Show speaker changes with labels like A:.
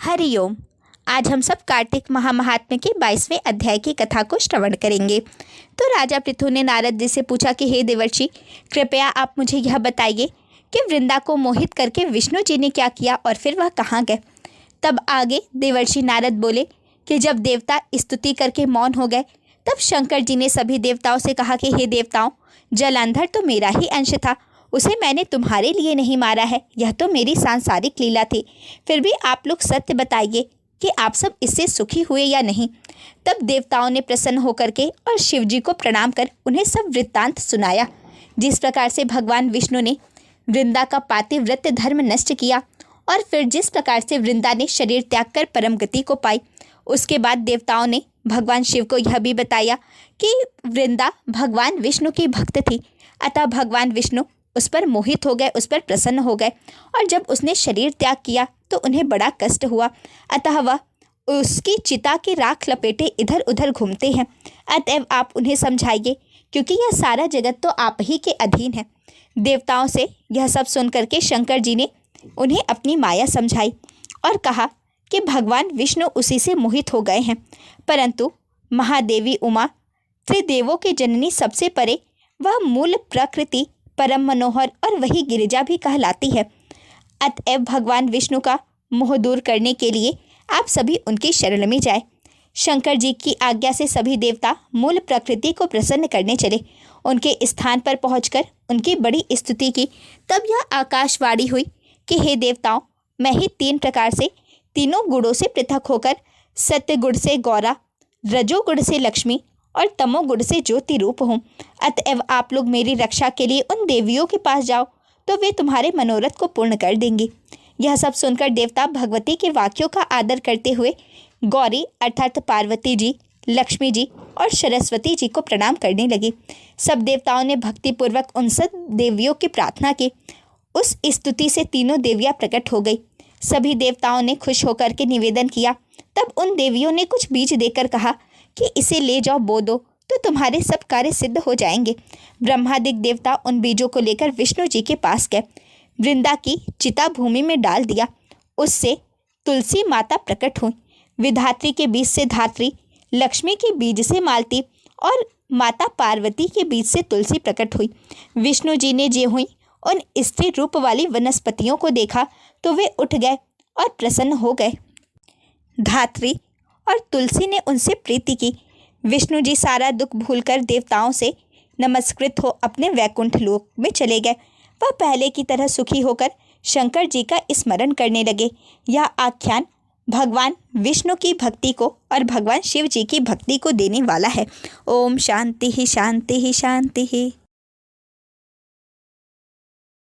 A: हरिओम। आज हम सब कार्तिक महात्म्य के 22वें अध्याय की कथा को श्रवण करेंगे। तो राजा पृथु ने नारद जी से पूछा कि हे देवर्षि, कृपया आप मुझे यह बताइए कि वृंदा को मोहित करके विष्णु जी ने क्या किया और फिर वह कहाँ गए। तब आगे देवर्षि नारद बोले कि जब देवता स्तुति करके मौन हो गए तब शंकर जी ने सभी देवताओं से कहा कि हे देवताओं, जलांधर तो मेरा ही अंश था, उसे मैंने तुम्हारे लिए नहीं मारा है, यह तो मेरी सांसारिक लीला थी। फिर भी आप लोग सत्य बताइए कि आप सब इससे सुखी हुए या नहीं। तब देवताओं ने प्रसन्न होकर के और शिव जी को प्रणाम कर उन्हें सब वृत्तांत सुनाया, जिस प्रकार से भगवान विष्णु ने वृंदा का पातिव्रत धर्म नष्ट किया और फिर जिस प्रकार से वृंदा ने शरीर त्याग कर परम गति को पाई। उसके बाद देवताओं ने भगवान शिव को यह भी बताया कि वृंदा भगवान विष्णु की भक्त थी, अतः भगवान विष्णु उस पर मोहित हो गए, उस पर प्रसन्न हो गए और जब उसने शरीर त्याग किया तो उन्हें बड़ा कष्ट हुआ, अतः वह उसकी चिता की राख लपेटे इधर उधर घूमते हैं। अतएव आप उन्हें समझाइए, क्योंकि यह सारा जगत तो आप ही के अधीन है। देवताओं से यह सब सुन करके शंकर जी ने उन्हें अपनी माया समझाई और कहा कि भगवान विष्णु उसी से मोहित हो गए हैं, परंतु महादेवी उमा त्रिदेवों की जननी सबसे परे वह मूल प्रकृति परम मनोहर और वही गिरिजा भी कहलाती है। अतएव भगवान विष्णु का मोह दूर करने के लिए आप सभी उनकी शरण में जाए। शंकर जी की आज्ञा से सभी देवता मूल प्रकृति को प्रसन्न करने चले। उनके स्थान पर पहुंचकर उनकी बड़ी स्तुति की। तब यह आकाशवाणी हुई कि हे देवताओं, मैं ही 3 प्रकार से तीनों गुणों से पृथक होकर सत्य गुण से गौरा, रजोगुण से लक्ष्मी और तमोगुण से ज्योति रूप हूँ। अतएव आप लोग मेरी रक्षा के लिए उन देवियों के पास जाओ तो वे तुम्हारे मनोरथ को पूर्ण कर देंगी। यह सब सुनकर देवता भगवती के वाक्यों का आदर करते हुए गौरी अर्थात पार्वती जी, लक्ष्मी जी और सरस्वती जी को प्रणाम करने लगी। सब देवताओं ने भक्तिपूर्वक उन सब देवियों की प्रार्थना की। उस स्तुति से तीनों देवियाँ प्रकट हो गई। सभी देवताओं ने खुश होकर के निवेदन किया। तब उन देवियों ने कुछ बीज देकर कहा कि इसे ले जाओ, बो दो तो तुम्हारे सब कार्य सिद्ध हो जाएंगे। ब्रह्मादिक देवता उन बीजों को लेकर विष्णु जी के पास गए। वृंदा की चिता भूमि में डाल दिया। उससे तुलसी माता प्रकट हुई। विधात्री के बीज से धात्री, लक्ष्मी के बीज से मालती और माता पार्वती के बीज से तुलसी प्रकट हुई। विष्णु जी ने जे हुई उन स्त्री रूप वाली वनस्पतियों को देखा तो वे उठ गए और प्रसन्न हो गए। धात्री और तुलसी ने उनसे प्रीति की। विष्णु जी सारा दुख भूलकर देवताओं से नमस्कृत हो अपने वैकुंठ लोक में चले गए। वह पहले की तरह सुखी होकर शंकर जी का स्मरण करने लगे। यह आख्यान भगवान विष्णु की भक्ति को और भगवान शिव जी की भक्ति को देने वाला है। ओम शांति ही शांति ही शांति ही।